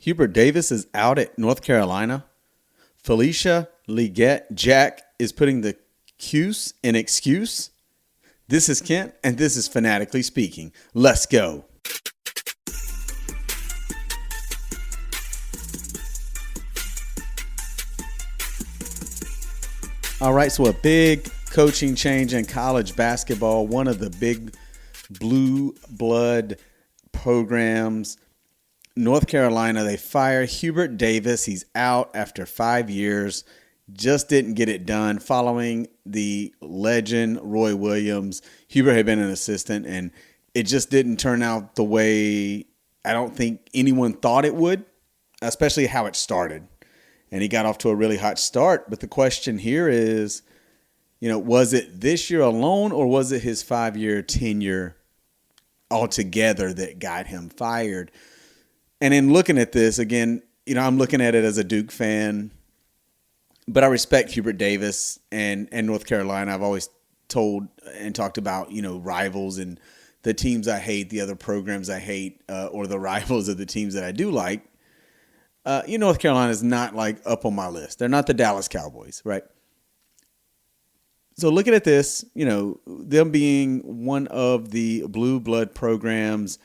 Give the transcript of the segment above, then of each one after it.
Hubert Davis is out at North Carolina. Felisha Legette-Jack is putting the Cuse in excuse. This is Kent, and this is Fanatically Speaking. Let's go. All right, so a big coaching change in college basketball. One of the big blue blood programs, North Carolina, they fire Hubert Davis. He's out after 5 years. Just didn't get it done. Following the legend, Roy Williams, Hubert had been an assistant, and it just didn't turn out the way I don't think anyone thought it would, especially how it started. And he got off to a really hot start. But the question here is, was it this year alone, or was it his 5-year tenure altogether that got him fired? And in looking at this, again, I'm looking at it as a Duke fan, but I respect Hubert Davis and North Carolina. I've always told and talked about, rivals and the teams I hate, the other programs I hate, or the rivals of the teams that I do like. North Carolina is not like up on my list. They're not the Dallas Cowboys, right? So looking at this, them being one of the blue blood programs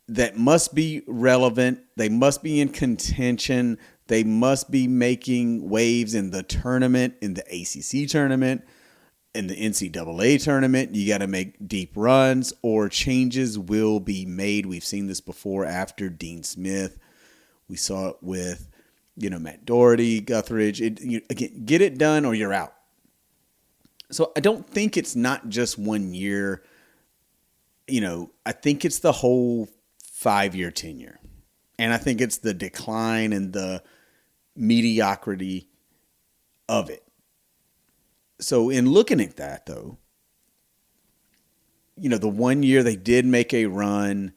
that must be relevant, they must be in contention, they must be making waves in the tournament, in the ACC tournament, in the NCAA tournament. You got to make deep runs or changes will be made. We've seen this before after Dean Smith. We saw it with, Matt Doherty, Guthridge. Again, get it done or you're out. So I don't think it's not just 1 year. I think it's the whole 5-year tenure. And I think it's the decline and the mediocrity of it. So in looking at that, though, the 1 year they did make a run,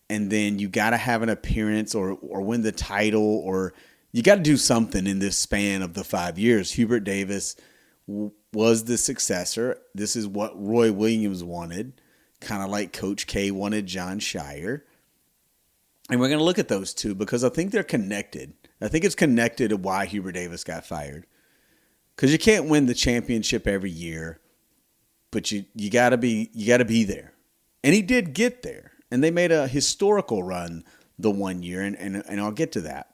and then you got to have an appearance or win the title, or you got to do something in this span of the 5 years. Hubert Davis was the successor. This is what Roy Williams wanted, kind of like Coach K wanted Jon Scheyer. And we're going to look at those two because I think they're connected. I think it's connected to why Hubert Davis got fired. Because you can't win the championship every year, but you got to be there. And he did get there. And they made a historical run the 1 year, and I'll get to that.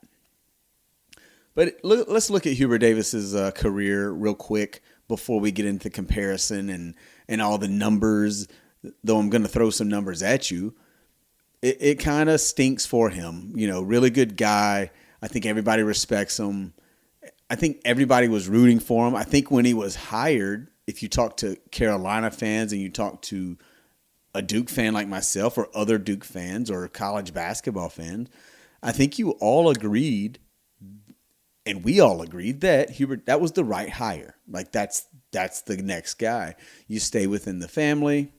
But let's look at Hubert Davis's career real quick before we get into comparison and all the numbers, though I'm going to throw some numbers at you. It kind of stinks for him. Really good guy. I think everybody respects him. I think everybody was rooting for him. I think when he was hired, if you talk to Carolina fans and you talk to a Duke fan like myself or other Duke fans or college basketball fans, I think you all agreed, and we all agreed that that was the right hire. Like that's the next guy. You stay within the family.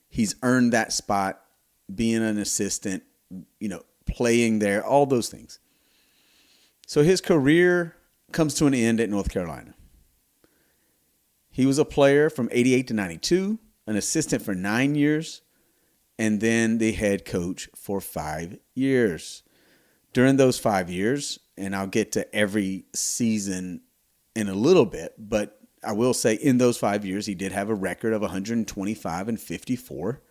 He's earned that spot, being an assistant, playing there, all those things. So his career comes to an end at North Carolina. He was a player from 88 to 92, an assistant for 9 years, and then the head coach for 5 years. During those 5 years, and I'll get to every season in a little bit, but I will say in those 5 years, he did have a record of 125 and 54.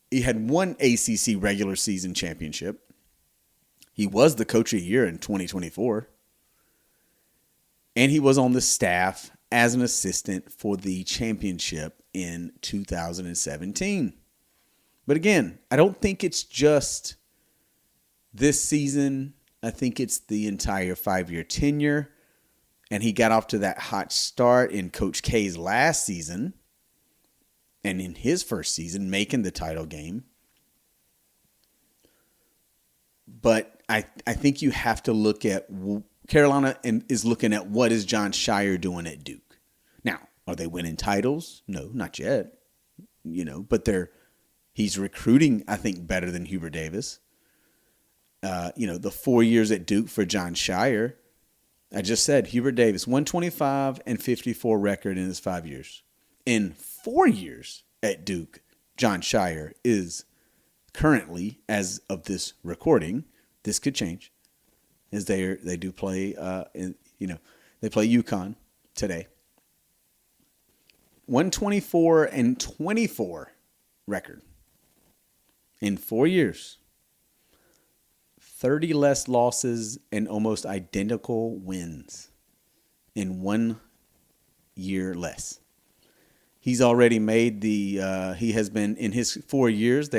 He had one ACC regular season championship. He was the coach of the year in 2024. And he was on the staff as an assistant for the championship in 2017. But again, I don't think it's just this season. I think it's the entire 5-year tenure. And he got off to that hot start in Coach K's last season and in his first season, making the title game. But I think you have to look at Carolina is looking at what is Jon Scheyer doing at Duke. Now, are they winning titles? No, not yet. But he's recruiting, I think, better than Hubert Davis. The 4 years at Duke for Jon Scheyer, I just said Hubert Davis, 125 and 54 record in his 5 years. In 4 years at Duke, Jon Scheyer is currently, as of this recording, this could change, is they do play, they play UConn today. 124-24 record in 4 years. 30 less losses and almost identical wins in 1 year less. He's already made he has been, in his 4 years,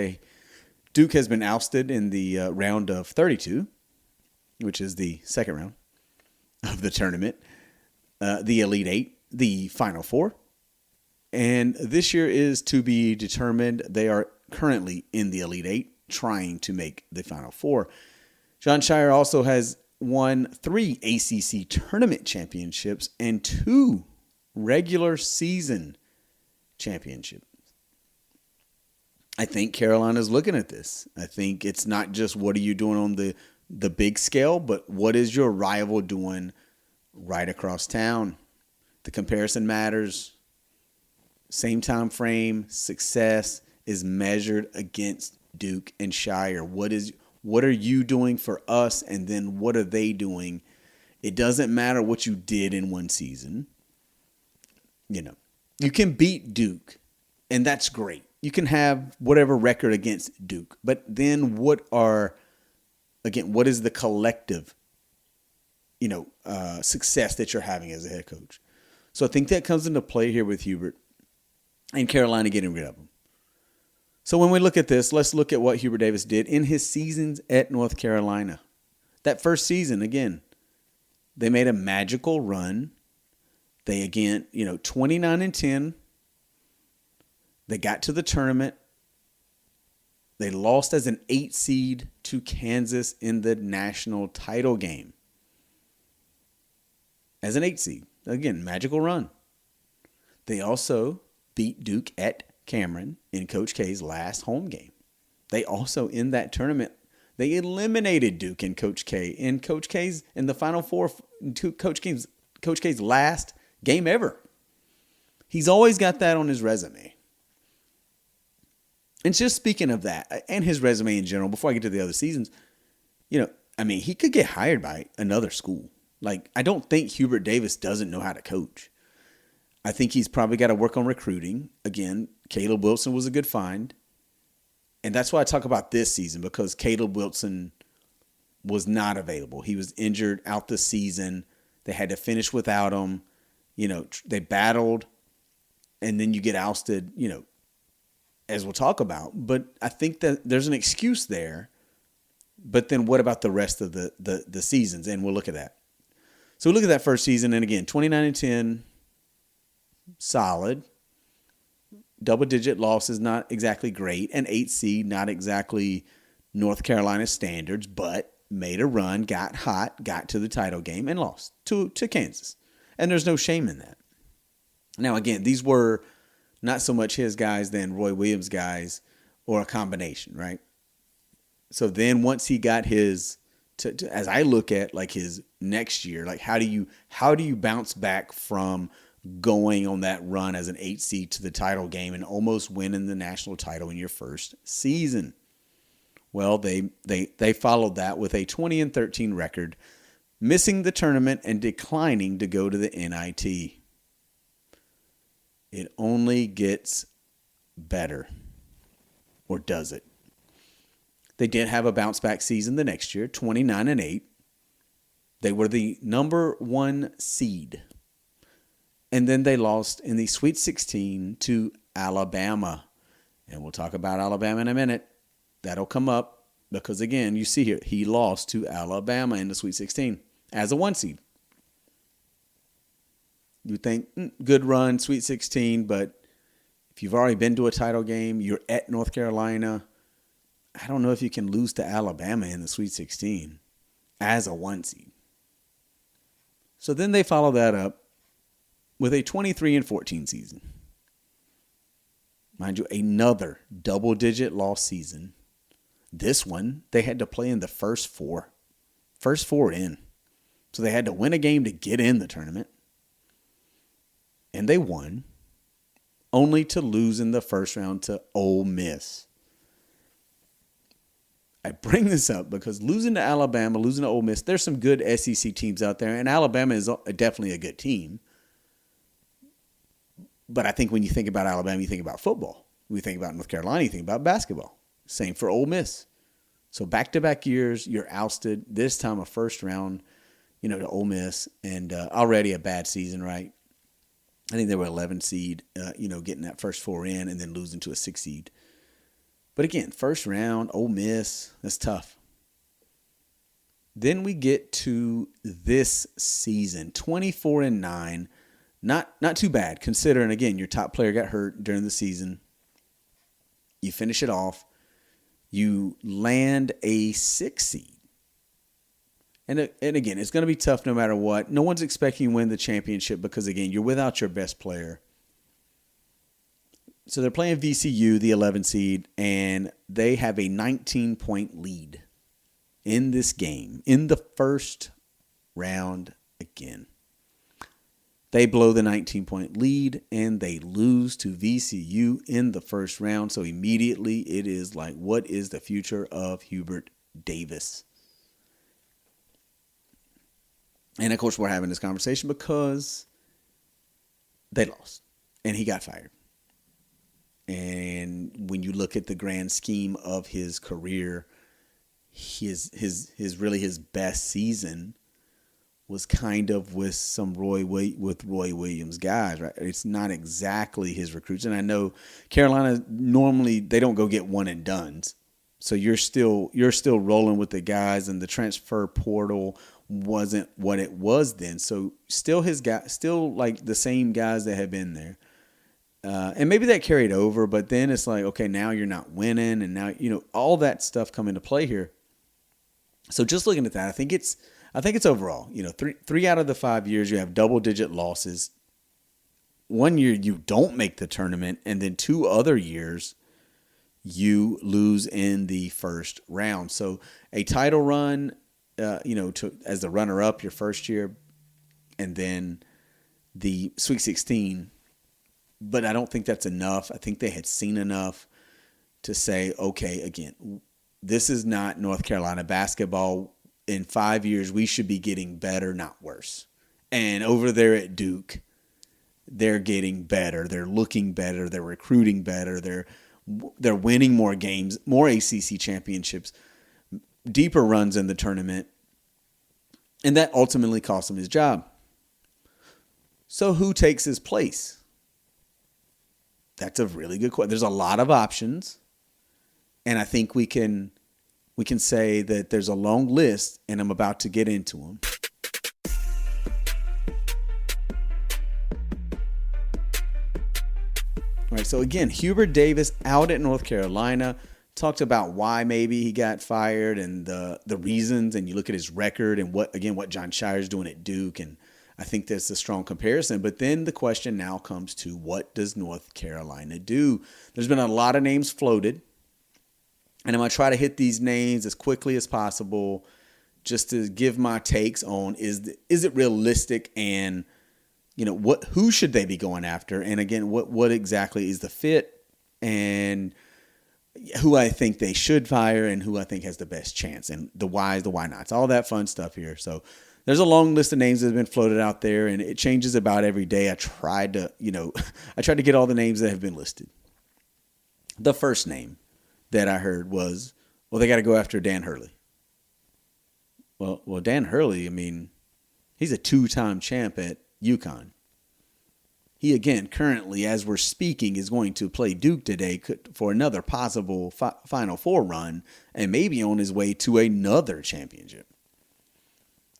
Duke has been ousted in the round of 32, which is the second round of the tournament, the Elite Eight, the Final Four. And this year is to be determined. They are currently in the Elite Eight, trying to make the Final Four. Jon Scheyer also has won 3 ACC tournament championships and 2 regular season championships. I think Carolina's looking at this. I think it's not just what are you doing on the big scale, but what is your rival doing right across town? The comparison matters. Same time frame, success is measured against Duke and Scheyer. What are you doing for us, and then what are they doing? It doesn't matter what you did in one season. You can beat Duke, and that's great. You can have whatever record against Duke, but then what is the collective, success that you're having as a head coach? So I think that comes into play here with Hubert and Carolina getting rid of him. So when we look at this, let's look at what Hubert Davis did in his seasons at North Carolina. That first season, again, they made a magical run. They, 29-10. They got to the tournament. They lost as an 8 seed to Kansas in the national title game. As an 8 seed. Again, magical run. They also beat Duke at Cameron in Coach K's last home game. They also, in that tournament, they eliminated Duke and Coach K in the Final Four, Coach K's last game ever. He's always got that on his resume. And just speaking of that, and his resume in general, before I get to the other seasons, he could get hired by another school. I don't think Hubert Davis doesn't know how to coach. I think he's probably got to work on recruiting. Again, Caleb Wilson was a good find. And that's why I talk about this season, because Caleb Wilson was not available. He was injured out the season. They had to finish without him. They battled, and then you get ousted, as we'll talk about. But I think that there's an excuse there. But then what about the rest of the seasons? And we'll look at that. So we look at that first season, and again, 29-10, solid. Double-digit losses, not exactly great. An 8 seed, not exactly North Carolina standards, but made a run, got hot, got to the title game, and lost to Kansas. And there's no shame in that. Now, again, these were not so much his guys than Roy Williams' guys, or a combination, right? So then once he got his, as I look at his next year, how do you bounce back from going on that run as an 8 seed to the title game and almost winning the national title in your first season? Well, they followed that with a 20-13 record, missing the tournament and declining to go to the NIT. It only gets better. Or does it? They did have a bounce back season the next year, 29-8. They were the number 1 seed. And then they lost in the Sweet 16 to Alabama. And we'll talk about Alabama in a minute. That'll come up because, again, you see here, he lost to Alabama in the Sweet 16 as a 1 seed. You think, good run, Sweet 16, but if you've already been to a title game, you're at North Carolina, I don't know if you can lose to Alabama in the Sweet 16 as a 1 seed. So then they follow that up with a 23-14 season. Mind you, another double-digit loss season. This one, they had to play in the first four. First 4 in. So they had to win a game to get in the tournament. And they won, only to lose in the first round to Ole Miss. I bring this up because losing to Alabama, losing to Ole Miss, there's some good SEC teams out there, and Alabama is definitely a good team. But I think when you think about Alabama, you think about football. When you think about North Carolina, you think about basketball. Same for Ole Miss. So back-to-back years, you're ousted. This time a first round, to Ole Miss, and already a bad season, right? I think they were 11 seed, getting that first 4 in and then losing to a 6 seed. But again, first round, Ole Miss, that's tough. Then we get to this season, 24-9. Not too bad, considering, again, your top player got hurt during the season. You finish it off. You land a 6 seed. And again, it's going to be tough no matter what. No one's expecting you to win the championship because, again, you're without your best player. So they're playing VCU, the 11 seed, and they have a 19-point lead in this game in the first round again. They blow the 19-point lead, and they lose to VCU in the first round. So immediately it is like, what is the future of Hubert Davis? And, of course, we're having this conversation because they lost, and he got fired. And when you look at the grand scheme of his career, his best season was kind of with some Roy Williams guys, right? It's not exactly his recruits. And I know Carolina normally they don't go get one and dones. So you're still rolling with the guys, and the transfer portal wasn't what it was then. So still like the same guys that have been there. And maybe that carried over, but then it's like, okay, now you're not winning, and now all that stuff come into play here. So just looking at that, I think it's overall, three out of the 5 years you have double-digit losses. 1 year you don't make the tournament, and then 2 other years you lose in the first round. So a title run, as the runner-up your first year, and then the Sweet 16. But I don't think that's enough. I think they had seen enough to say, okay, again, this is not North Carolina basketball. In 5 years, we should be getting better, not worse. And over there at Duke, they're getting better. They're looking better. They're recruiting better. They're winning more games, more ACC championships, deeper runs in the tournament. And that ultimately cost him his job. So who takes his place? That's a really good question. There's a lot of options, and I think we can say that there's a long list, and I'm about to get into them. All right, so again, Hubert Davis out at North Carolina, talked about why maybe he got fired and the reasons, and you look at his record and what John Shire's doing at Duke, and I think that's a strong comparison. But then the question now comes to, what does North Carolina do? There's been a lot of names floated, and I'm going to try to hit these names as quickly as possible just to give my takes on is it realistic, and who should they be going after? And again, what exactly is the fit, and who I think they should fire and who I think has the best chance, and the whys, the why nots, all that fun stuff here. So there's a long list of names that have been floated out there, and it changes about every day. I tried to get all the names that have been listed. The first name that I heard was, they got to go after Dan Hurley. Well, Dan Hurley, he's a 2-time champ at UConn. He, again, currently, as we're speaking, is going to play Duke today for another possible Final Four run, and maybe on his way to another championship.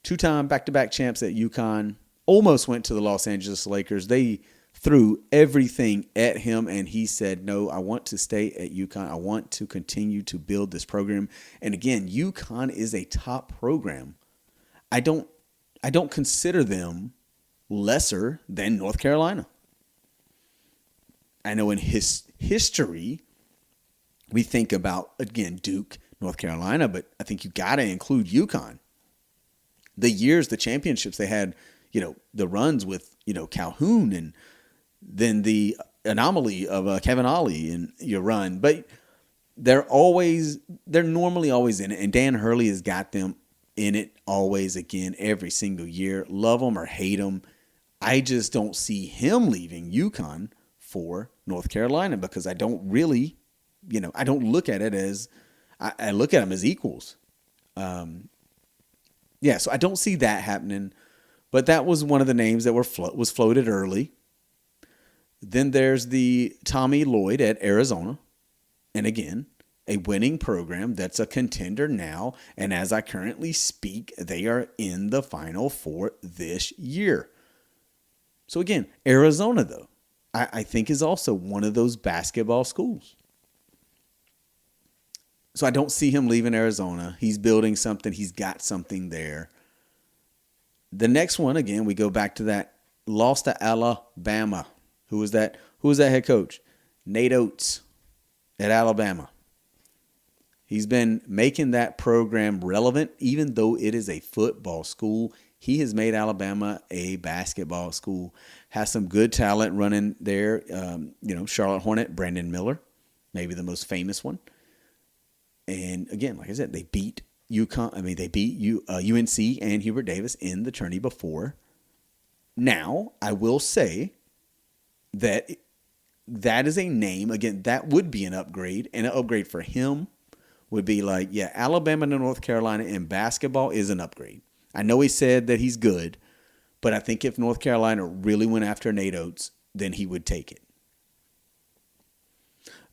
2-time back-to-back champs at UConn, almost went to the Los Angeles Lakers. They threw everything at him, and he said, no, I want to stay at UConn. I want to continue to build this program. And again, UConn is a top program. I don't consider them lesser than North Carolina. I know in his history, we think about, again, Duke, North Carolina, but I think you got to include UConn. The championships they had, the runs with, Calhoun, and then the anomaly of Kevin Ollie in your run. But they're normally always in it, and Dan Hurley has got them in it always, again, every single year. Love them or hate them. I just don't see him leaving UConn for North Carolina because I don't really, I don't look at it as, I look at them as equals. So I don't see that happening, but that was one of the names that was floated early. Then there's the Tommy Lloyd at Arizona. And again, a winning program that's a contender now. And as I currently speak, they are in the Final Four this year. So again, Arizona, though, I think is also one of those basketball schools. So I don't see him leaving Arizona. He's building something. He's got something there. The next one, again, we go back to that loss to Alabama. Who was that? Who was that head coach? Nate Oates at Alabama. He's been making that program relevant, even though it is a football school. He has made Alabama a basketball school. Has some good talent running there. Charlotte Hornet, Brandon Miller, maybe the most famous one. And again, like I said, they beat UConn. I mean, they beat UNC and Hubert Davis in the tourney before. Now, I will say that is a name. Again, that would be an upgrade, and an upgrade for him would be like, Alabama to North Carolina in basketball is an upgrade. I know he said that he's good, but I think if North Carolina really went after Nate Oates, then he would take it.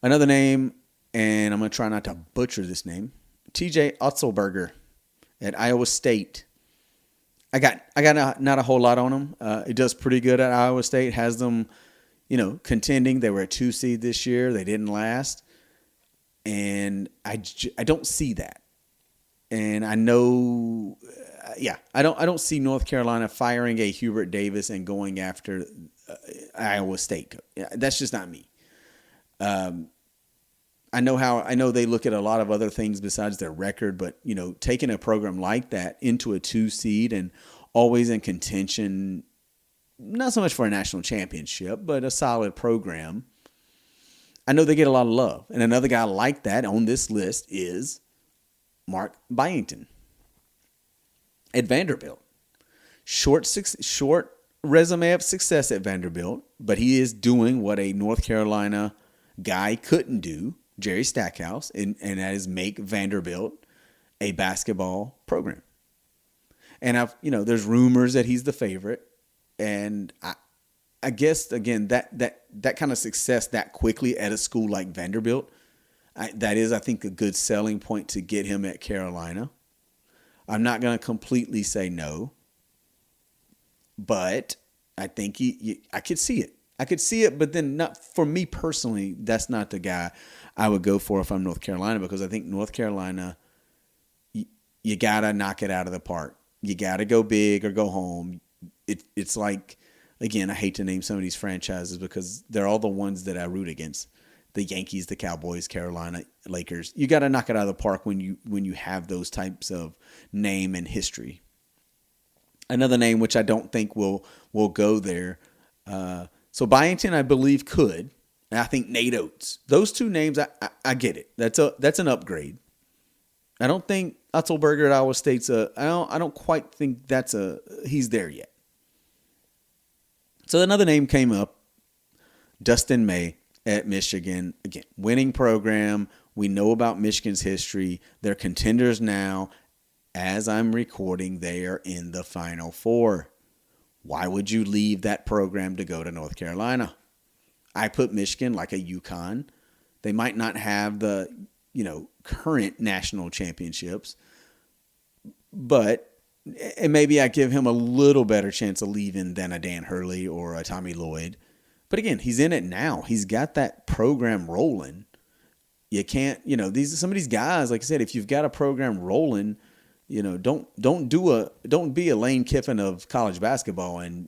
Another name, and I'm going to try not to butcher this name, TJ Otzelberger at Iowa State. I got not a whole lot on him. He does pretty good at Iowa State. Has them, contending. They were a 2 seed this year. They didn't last. And I don't see that. And I know, I don't see North Carolina firing a Hubert Davis and going after Iowa State. That's just not me. I know they look at a lot of other things besides their record, but taking a program like that into a 2 seed and always in contention, not so much for a national championship, but a solid program. I know they get a lot of love. And another guy like that on this list is Mark Byington at Vanderbilt. Short resume of success at Vanderbilt, but he is doing what a North Carolina guy couldn't do, Jerry Stackhouse, and that is make Vanderbilt a basketball program. And there's rumors that he's the favorite, and I guess again that kind of success that quickly at a school like Vanderbilt, that is, I think, a good selling point to get him at Carolina. I'm not going to completely say no, but I think I could see it. I could see it, but then not for me personally. That's not the guy I would go for if I'm North Carolina, because I think North Carolina, you gotta knock it out of the park. You gotta go big or go home. It's like, again, I hate to name some of these franchises because they're all the ones that I root against. The Yankees, the Cowboys, Carolina, Lakers. You got to knock it out of the park when you have those types of name and history. Another name which I don't think will go there. So Byington, I believe, could. And I think Nate Oates. Those two names, I get it. That's an upgrade. I don't think Otzelberger at Iowa State's I don't quite think he's there yet. So another name came up, Dustin May at Michigan. Again, winning program. We know about Michigan's history. They're contenders now. As I'm recording, they are in the Final Four. Why would you leave that program to go to North Carolina? I put Michigan like a UConn. They might not have the, current national championships, but and maybe I give him a little better chance of leaving than a Dan Hurley or a Tommy Lloyd. But again, he's in it now. He's got that program rolling. You can't, some of these guys, like I said, if you've got a program rolling, don't be a Lane Kiffin of college basketball and,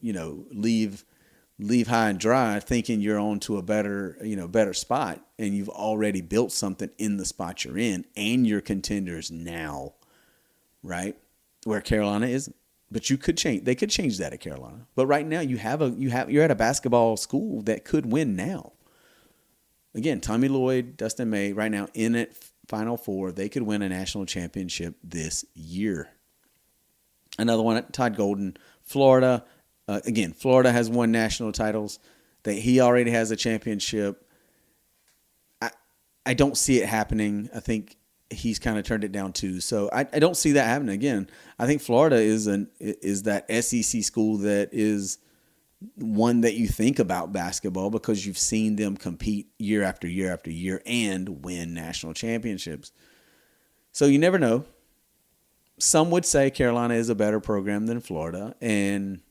leave high and dry thinking you're on to a better spot, and you've already built something in the spot you're in and you're contenders now, right? Where Carolina isn't. But they could change that at Carolina. But right now you're at a basketball school that could win now. again, Tommy Lloyd, Dustin May, right now in it, Final Four. They could win a national championship this year. Another one, Todd Golden, Florida. Again, Florida has won national titles. He already has a championship. I don't see it happening. I think he's kind of turned it down too. So I don't see that happening again. I think Florida is that SEC school that is one that you think about basketball because you've seen them compete year after year after year and win national championships. So you never know. Some would say Carolina is a better program than Florida, and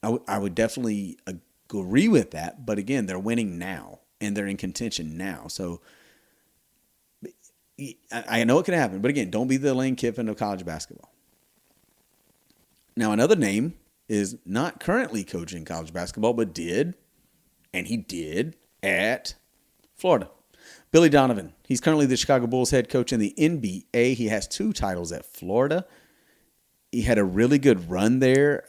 I would definitely agree with that. But again, they're winning now, and they're in contention now. So I know it can happen. But again, don't be the Lane Kiffin of college basketball. Now, another name is not currently coaching college basketball, but did, and he did, at Florida. Billy Donovan. He's currently the Chicago Bulls head coach in the NBA. He has 2 titles at Florida. He had a really good run there,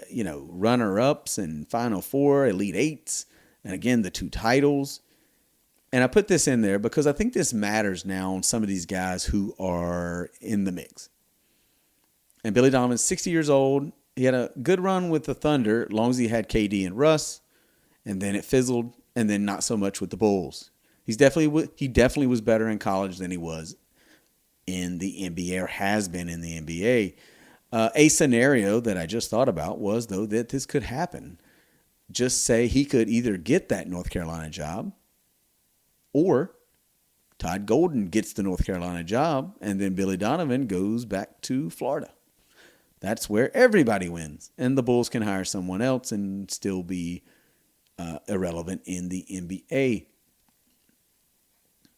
runner-ups and Final Four, Elite Eights, and again, the 2 titles. And I put this in there because I think this matters now on some of these guys who are in the mix. And Billy Donovan's 60 years old. He had a good run with the Thunder as long as he had KD and Russ, and then it fizzled, and then not so much with the Bulls. He definitely was better in college than he was in the NBA or has been in the NBA. A scenario that I just thought about was, though, that this could happen. Just say he could either get that North Carolina job or Todd Golden gets the North Carolina job and then Billy Donovan goes back to Florida. That's where everybody wins. And the Bulls can hire someone else and still be irrelevant in the NBA.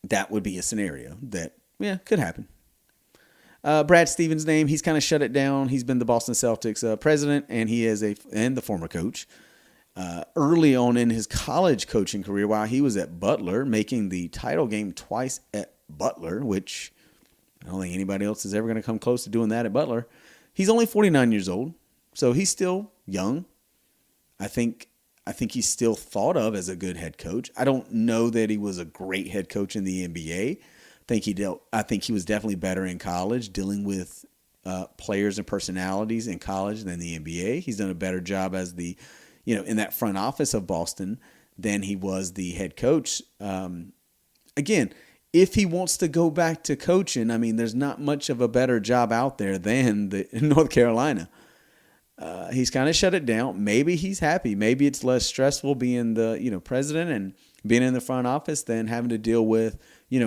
That would be a scenario that, could happen. Brad Stevens' name, he's kind of shut it down. He's been the Boston Celtics president, and he is and the former coach. Early on in his college coaching career, while he was at Butler, making the title game twice at Butler, which I don't think anybody else is ever going to come close to doing that at Butler. He's only 49 years old, so he's still young. I think he's still thought of as a good head coach. I don't know that he was a great head coach in the NBA. I think he was definitely better in college dealing with players and personalities in college than the NBA. He's done a better job as in that front office of Boston than he was the head coach. Again, if he wants to go back to coaching, there's not much of a better job out there than the North Carolina. He's kind of shut it down. Maybe he's happy. Maybe it's less stressful being the president and being in the front office than having to deal with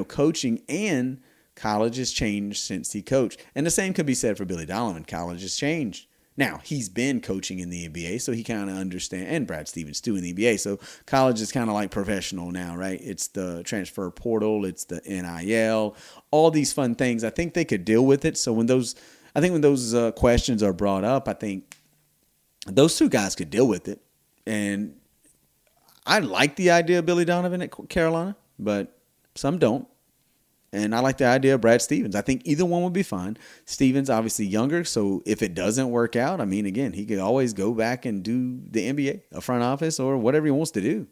coaching. And college has changed since he coached. And the same could be said for Billy Donovan. College has changed. Now, he's been coaching in the NBA, so he kind of understands, and Brad Stevens too in the NBA. So college is kind of like professional now, right? It's the transfer portal, it's the NIL, all these fun things. I think they could deal with it. So when those questions are brought up, I think those 2 guys could deal with it. And I like the idea of Billy Donovan at Carolina, but some don't. And I like the idea of Brad Stevens. I think either one would be fine. Stevens, obviously younger, so if it doesn't work out, again, he could always go back and do the NBA, a front office, or whatever he wants to do.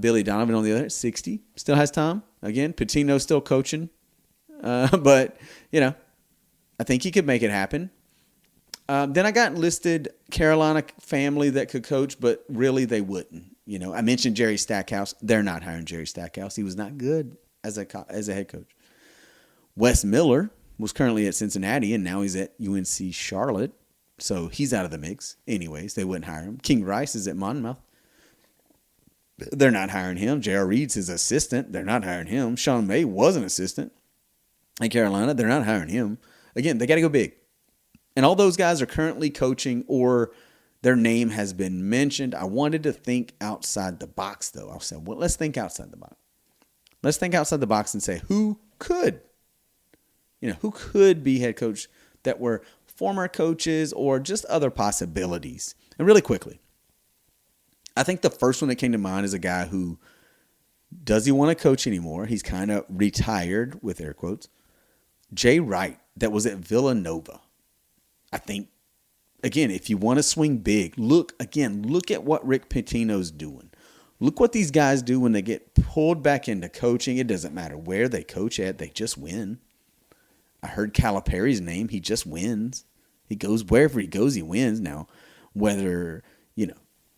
Billy Donovan, on the other hand, 60, still has time. Again, Pitino's still coaching. But, I think he could make it happen. Then I got listed Carolina family that could coach, but really they wouldn't. I mentioned Jerry Stackhouse. They're not hiring Jerry Stackhouse. He was not good as a head coach. Wes Miller was currently at Cincinnati, and now he's at UNC Charlotte. So he's out of the mix. Anyways, they wouldn't hire him. King Rice is at Monmouth. They're not hiring him. J.R. Reed's his assistant. They're not hiring him. Sean May was an assistant in Carolina. They're not hiring him. Again, they got to go big. And all those guys are currently coaching or their name has been mentioned. I wanted to think outside the box, though. I said, let's think outside the box. Let's think outside the box and say, who could be head coach that were former coaches or just other possibilities? And really quickly, I think the first one that came to mind is a guy who, does he want to coach anymore? He's kind of retired, with air quotes. Jay Wright, that was at Villanova. I think, again, if you want to swing big, look at what Rick Pitino's doing. Look what these guys do when they get pulled back into coaching. It doesn't matter where they coach at. They just win. I heard Calipari's name. He just wins. He goes wherever he goes, he wins. Now, whether,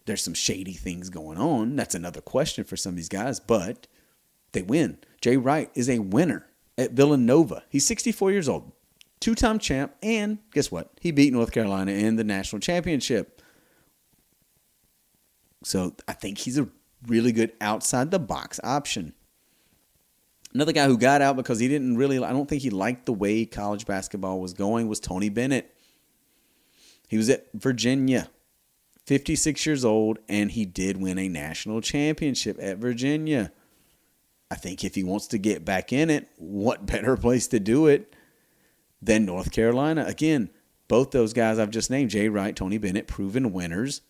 there's some shady things going on, that's another question for some of these guys, but they win. Jay Wright is a winner at Villanova. He's 64 years old, two-time champ, and guess what? He beat North Carolina in the national championship. So I think he's a really good outside-the-box option. Another guy who got out because I don't think he liked the way college basketball was going, was Tony Bennett. He was at Virginia, 56 years old, and he did win a national championship at Virginia. I think if he wants to get back in it, what better place to do it than North Carolina? Again, both those guys I've just named, Jay Wright, Tony Bennett, proven winners.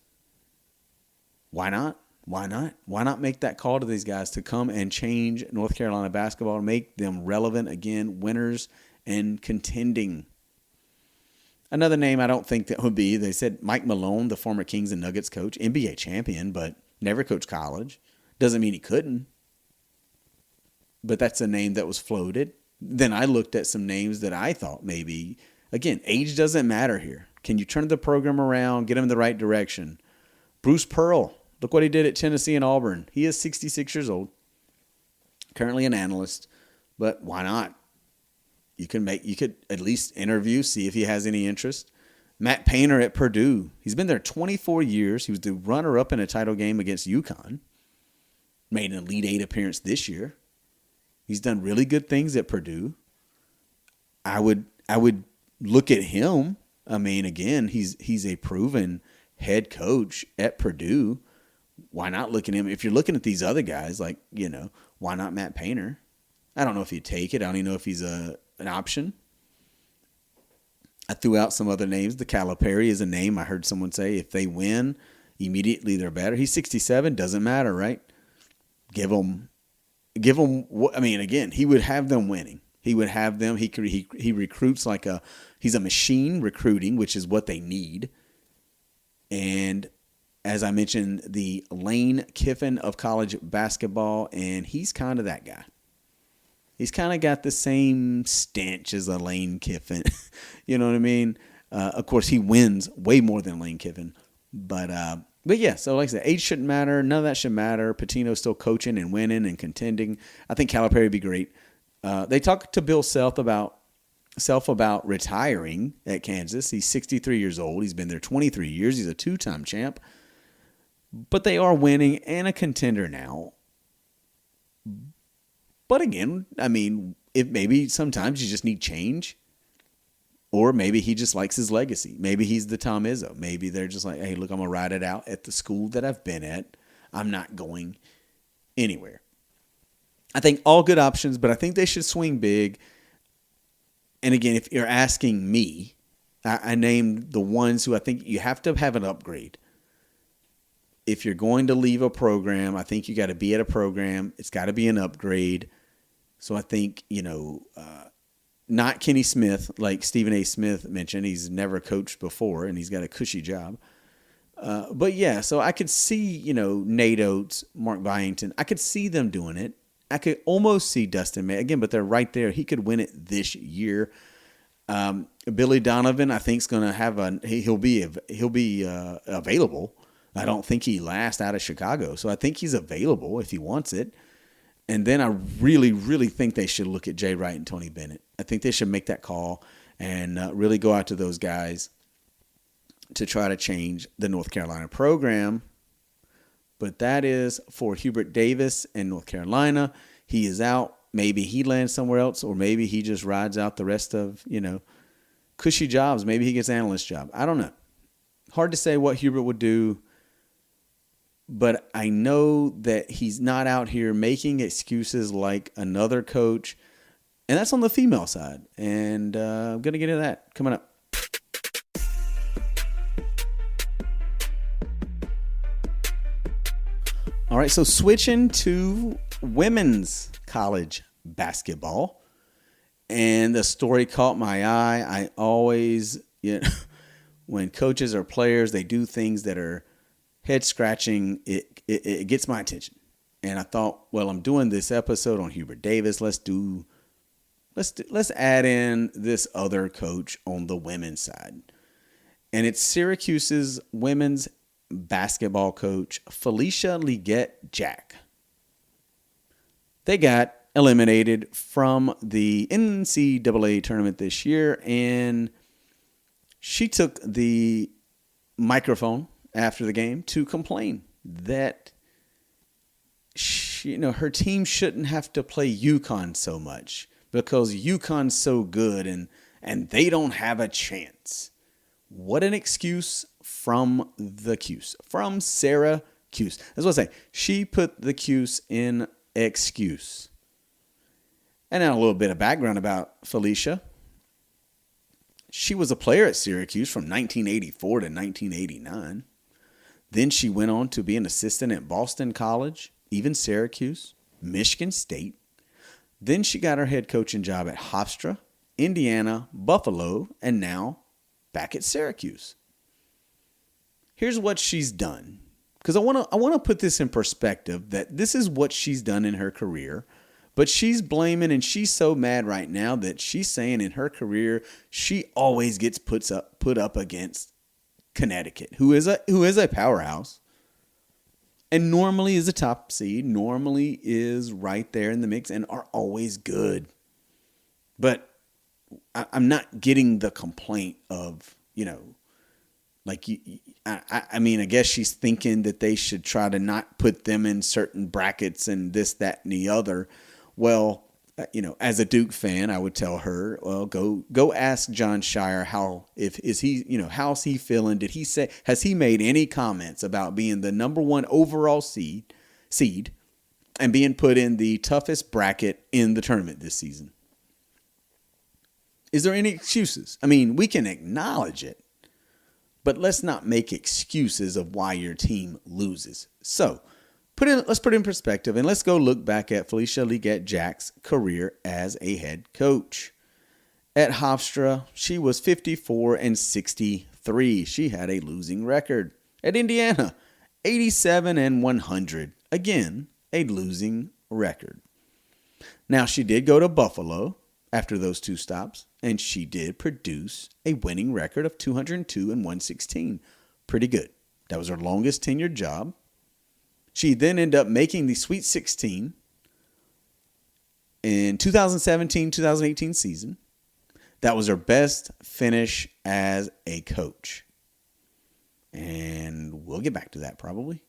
Why not? Why not? Why not make that call to these guys to come and change North Carolina basketball and make them relevant again, winners and contending? Another name I don't think that would be, they said Mike Malone, the former Kings and Nuggets coach, NBA champion, but never coached college. Doesn't mean he couldn't. But that's a name that was floated. Then I looked at some names that I thought maybe, again, age doesn't matter here. Can you turn the program around, get them in the right direction? Bruce Pearl. Look what he did at Tennessee and Auburn. He is 66 years old, currently an analyst, but why not? You could at least interview, see if he has any interest. Matt Painter at Purdue. He's been there 24 years. He was the runner-up in a title game against UConn. Made an Elite Eight appearance this year. He's done really good things at Purdue. I would look at him. I mean, again, he's a proven head coach at Purdue. Why not look at him? If you're looking at these other guys, why not Matt Painter? I don't know if he'd take it. I don't even know if he's an option. I threw out some other names. The Calipari is a name. I heard someone say if they win, immediately they're better. He's 67. Doesn't matter, right? Give him. I mean, again, he would have them winning. He would have them. He recruits he's a machine recruiting, which is what they need. And as I mentioned, the Lane Kiffin of college basketball, and he's kind of that guy. He's kind of got the same stench as a Lane Kiffin. You know what I mean? Of course, he wins way more than Lane Kiffin. But yeah, so like I said, age shouldn't matter. None of that should matter. Pitino's still coaching and winning and contending. I think Calipari would be great. They talked to Bill Self about retiring at Kansas. He's 63 years old. He's been there 23 years. He's a two-time champ. But they are winning and a contender now. But again, I mean, if maybe sometimes you just need change. Or maybe he just likes his legacy. Maybe he's the Tom Izzo. Maybe they're just like, hey, look, I'm going to ride it out at the school that I've been at. I'm not going anywhere. I think all good options, but I think they should swing big. And again, if you're asking me, I named the ones who I think you have to have an upgrade. If you're going to leave a program, I think you got to be at a program. It's got to be an upgrade. So I think, not Kenny Smith, like Stephen A. Smith mentioned. He's never coached before, and he's got a cushy job. But yeah, so I could see, Nate Oates, Mark Byington. I could see them doing it. I could almost see Dustin May again, but they're right there. He could win it this year. Billy Donovan, I think, is going to have he'll be available. I don't think he lasts out of Chicago, so I think he's available if he wants it. And then I really, really think they should look at Jay Wright and Tony Bennett. I think they should make that call and really go out to those guys to try to change the North Carolina program. But that is for Hubert Davis in North Carolina. He is out. Maybe he lands somewhere else, or maybe he just rides out the rest of, cushy jobs. Maybe he gets an analyst job. I don't know. Hard to say what Hubert would do. But I know that he's not out here making excuses like another coach. And that's on the female side. And I'm going to get into that coming up. All right, so switching to women's college basketball. And the story caught my eye. I always, when coaches or players, they do things that are head scratching. It gets my attention. And I thought, well, I'm doing this episode on Hubert Davis. Let's add in this other coach on the women's side. And it's Syracuse's women's basketball coach, Felisha Legette-Jack. They got eliminated from the NCAA tournament this year, and she took the microphone after the game to complain that her team shouldn't have to play UConn so much because UConn's so good and they don't have a chance. What an excuse from the Cuse, from Sarah Cuse. That's what I say. She put the Cuse in excuse. And now a little bit of background about Felisha. She was a player at Syracuse from 1984 to 1989. Then she went on to be an assistant at Boston College, even Syracuse, Michigan State. Then she got her head coaching job at Hofstra, Indiana, Buffalo, and now back at Syracuse. Here's what she's done, because I want to put this in perspective that this is what she's done in her career, but she's blaming and she's so mad right now that she's saying in her career she always gets put up against Connecticut, who is a powerhouse. And normally is a top seed, normally is right there in the mix and are always good. But I'm not getting the complaint of, I guess she's thinking that they should try to not put them in certain brackets and this, that, and the other. Well, as a Duke fan, I would tell her, well, go ask John Shire how's he feeling? Has he made any comments about being the number one overall seed and being put in the toughest bracket in the tournament this season? Is there any excuses? I mean, we can acknowledge it, but let's not make excuses of why your team loses. So let's put it in perspective, and let's go look back at Felisha Legette-Jack's career as a head coach. At Hofstra, she was 54-63. She had a losing record. At Indiana, 87-100. Again, a losing record. Now, she did go to Buffalo after those two stops, and she did produce a winning record of 202-116. Pretty good. That was her longest tenured job. She then ended up making the Sweet 16 in 2017-2018 season. That was her best finish as a coach. And we'll get back to that probably.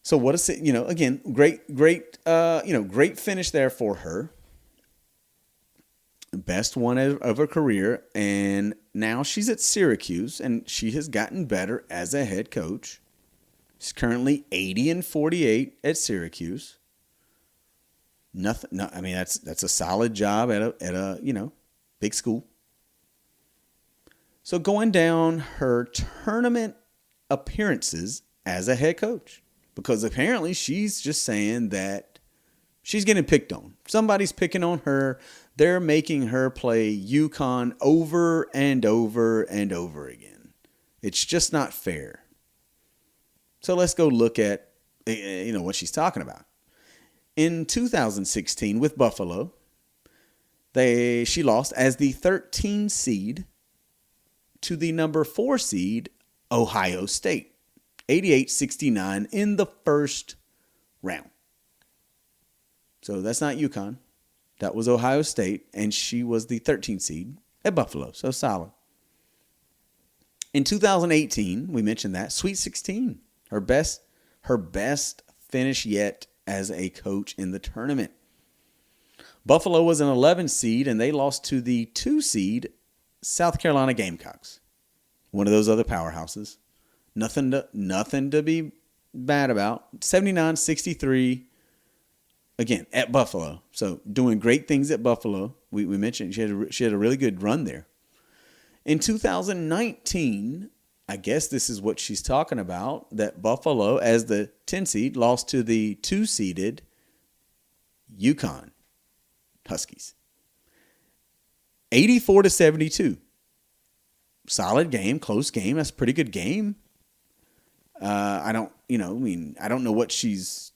So what is it? Again, great finish there for her. Best one of her career. And now she's at Syracuse and she has gotten better as a head coach. She's currently 80-48 at Syracuse. Nothing. No, I mean that's a solid job at a big school. So going down her tournament appearances as a head coach, because apparently she's just saying that she's getting picked on. Somebody's picking on her. They're making her play UConn over and over and over again. It's just not fair. So let's go look at what she's talking about. In 2016 with Buffalo, she lost as the 13 seed to the number 4 seed Ohio State, 88-69 in the first round. So that's not UConn. That was Ohio State, and she was the 13th seed at Buffalo. So solid. In 2018, we mentioned that Sweet 16. Her best finish yet as a coach in the tournament. Buffalo was an 11 seed, and they lost to the 2 seed South Carolina Gamecocks, one of those other powerhouses. Nothing to be bad about. 79-63, again, at Buffalo. So doing great things at Buffalo. We mentioned she had a really good run there. In 2019, I guess this is what she's talking about, that Buffalo, as the 10 seed, lost to the 2-seeded UConn Huskies. 84-72. Solid game, close game. That's a pretty good game. I don't know what she's.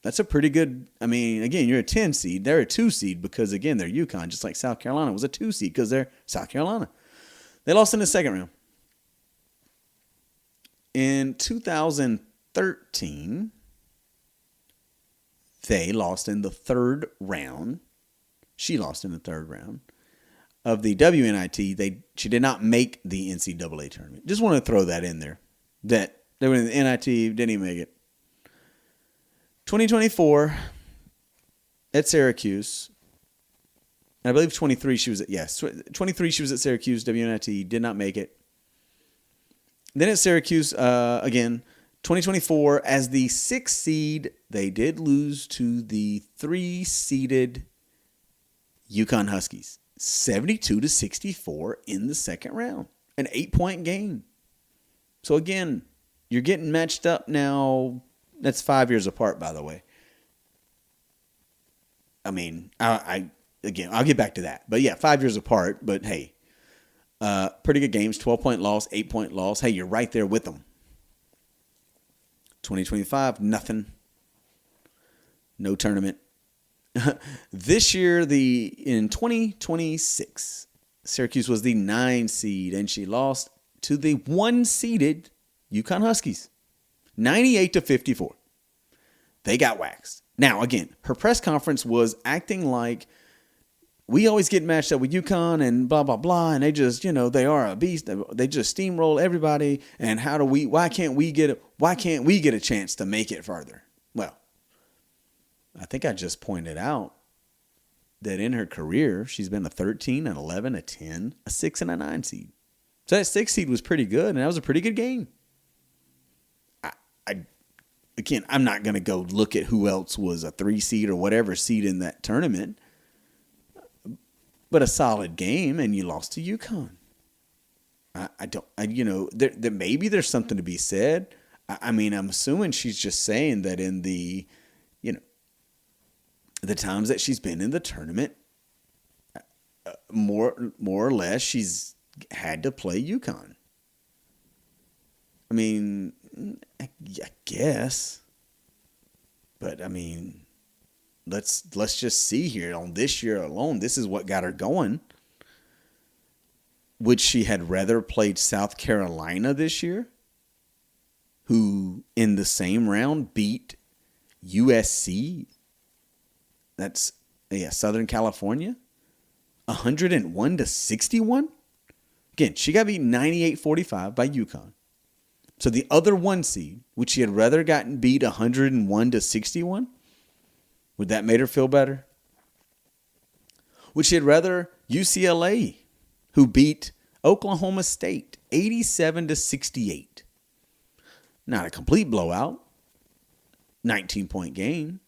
That's a pretty good. I mean, again, you're a 10 seed. They're a 2 seed because, again, they're UConn, just like South Carolina was a 2 seed because they're South Carolina. They lost in the second round. In 2013, they lost in the third round. She lost in the third round of the WNIT. She did not make the NCAA tournament. Just want to throw that in there. That they were in the NIT, didn't even make it. 2024 at Syracuse. I believe 23 she was at 23 she was at Syracuse, WNIT, did not make it. Then at Syracuse, again, 2024 as the 6th seed, they did lose to the 3-seeded UConn Huskies, 72-64 in the second round, an 8-point game. So again, you're getting matched up now. That's 5 years apart, by the way. I mean, I'll get back to that. But yeah, 5 years apart. But hey, pretty good games. 12-point loss, 8-point loss. Hey, you're right there with them. 2025, nothing. No tournament. This year, in 2026, Syracuse was the 9 seed, and she lost to the 1-seeded UConn Huskies. 98-54. They got waxed. Now, again, her press conference was acting like we always get matched up with UConn and blah, blah, blah. And they just, they are a beast. They just steamroll everybody. And why can't we get a chance to make it further? Well, I think I just pointed out that in her career, she's been a 13, an 11, a 10, a 6, and a 9 seed. So that 6 seed was pretty good, and that was a pretty good game. Again, I'm not going to go look at who else was a 3 seed or whatever seed in that tournament, but a solid game, and you lost to UConn. Maybe there's something to be said. I'm assuming she's just saying that in the times that she's been in the tournament, more or less, she's had to play UConn. I mean, I guess, but I mean, let's just see here on this year alone. This is what got her going. Would she had rather played South Carolina this year, who in the same round beat USC? That's Southern California, 101-61. Again, she got beat 98-45 by UConn. So the other 1 seed, which she had rather gotten beat 101-61, would that made her feel better? Would she had rather UCLA, who beat Oklahoma State 87-68? Not a complete blowout, 19-point game.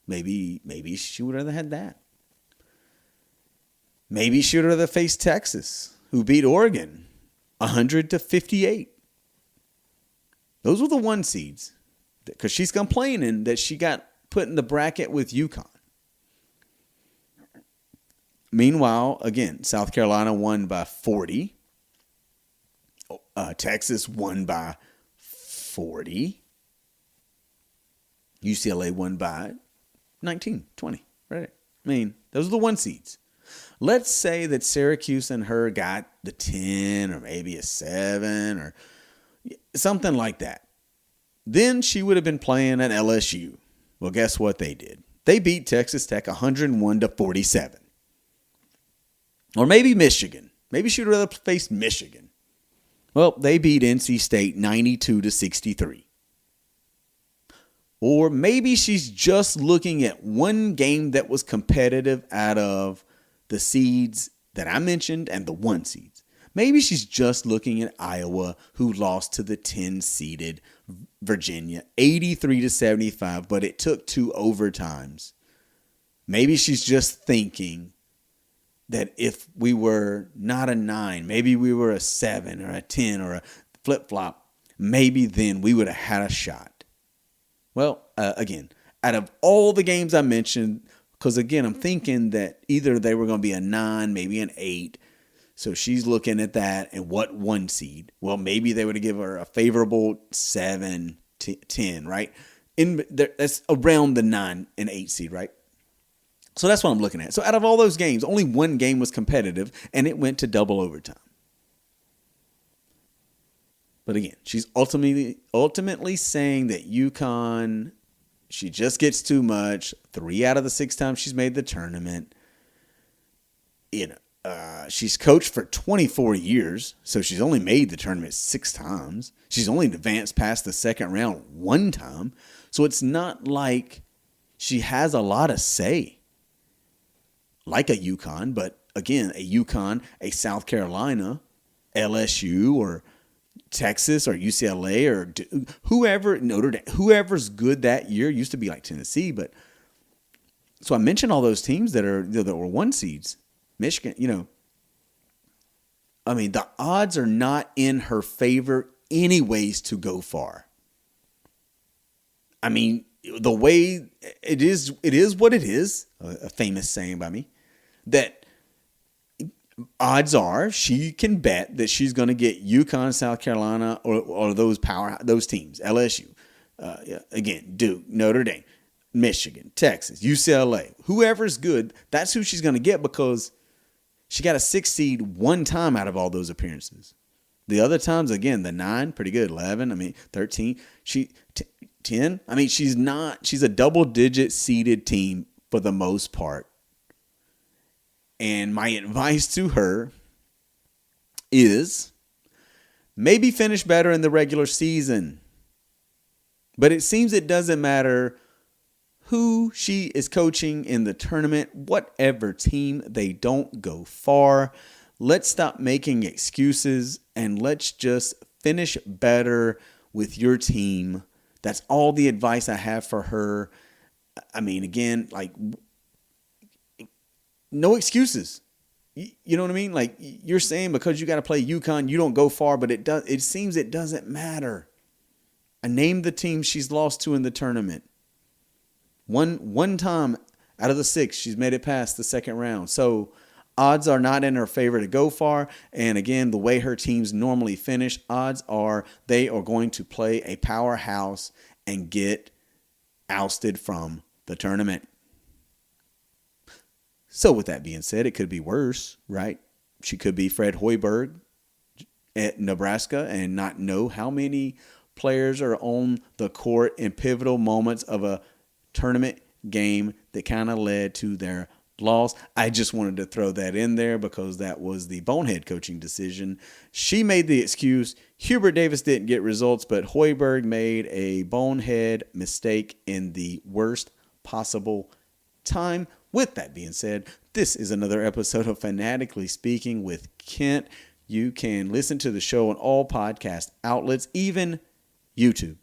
Maybe she would rather had that. Maybe she would rather face Texas, who beat Oregon 100-58. Those were the 1 seeds, because she's complaining that she got put in the bracket with UConn. Meanwhile, again, South Carolina won by 40. Texas won by 40. UCLA won by 19, 20. Right? I mean, those are the 1 seeds. Let's say that Syracuse and her got the 10 or maybe a 7 or something like that. Then she would have been playing at LSU. Well, guess what they did? They beat Texas Tech 101-47. Or maybe Michigan. Maybe she would rather face Michigan. Well, they beat NC State 92-63. Or maybe she's just looking at one game that was competitive out of the seeds that I mentioned and the 1 seeds. Maybe she's just looking at Iowa, who lost to the 10-seeded Virginia 83-75, but it took 2 overtimes. Maybe she's just thinking that if we were not a 9, maybe we were a 7 or a 10 or a flip-flop, maybe then we would have had a shot. Well, again, out of all the games I mentioned, because again, I'm thinking that either they were going to be a 9, maybe an 8. So she's looking at that and what 1 seed? Well, maybe they would give her a favorable 7, 10, right? That's around the 9 and 8 seed, right? So that's what I'm looking at. So out of all those games, only 1 game was competitive, and it went to double overtime. But again, she's ultimately saying that UConn, she just gets too much. 3 out of the 6 times she's made the tournament. She's coached for 24 years, so she's only made the tournament 6 times. She's only advanced past the second round 1 time. So it's not like she has a lot of say, like a UConn. But again, a UConn, a South Carolina, LSU, or Texas, or UCLA, or whoever, Notre Dame, whoever's good that year. Used to be like Tennessee, but so I mentioned all those teams that were 1 seeds. Michigan, I mean, the odds are not in her favor anyways to go far. I mean, the way it is what it is, a famous saying by me, that odds are she can bet that she's going to get UConn, South Carolina, or those teams, LSU, again, Duke, Notre Dame, Michigan, Texas, UCLA, whoever's good, that's who she's going to get because she got a 6 seed 1 time out of all those appearances. The other times, again, the 9, pretty good. 11, 13. 10. She's a double-digit seeded team for the most part. And my advice to her is maybe finish better in the regular season. But it seems it doesn't matter who she is coaching in the tournament, whatever team, they don't go far. Let's stop making excuses and let's just finish better with your team. That's all the advice I have for her. I mean, again, like, no excuses. You know what I mean? Like, you're saying because you got to play UConn, you don't go far, but it seems it doesn't matter. I named the team she's lost to in the tournament. One time out of the 6, she's made it past the second round. So odds are not in her favor to go far. And again, the way her teams normally finish, odds are they are going to play a powerhouse and get ousted from the tournament. So with that being said, it could be worse, right? She could be Fred Hoiberg at Nebraska and not know how many players are on the court in pivotal moments of a tournament game that kind of led to their loss. I just wanted to throw that in there because that was the bonehead coaching decision. She made the excuse. Hubert Davis didn't get results, but Hoiberg made a bonehead mistake in the worst possible time. With that being said, this is another episode of Fanatically Speaking with Kent. You can listen to the show on all podcast outlets, even YouTube.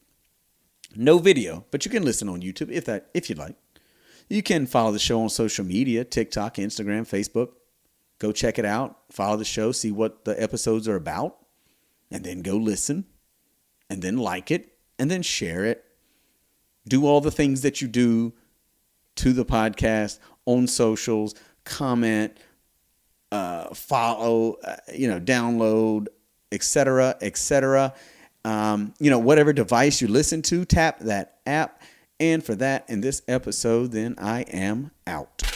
No video, but you can listen on YouTube if you'd like. You can follow the show on social media, TikTok, Instagram, Facebook. Go check it out. Follow the show, see what the episodes are about, and then go listen, and then like it, and then share it. Do all the things that you do to the podcast on socials, comment, follow, download, etc., etc. Whatever device you listen to, tap that app. And for that, in this episode, then I am out.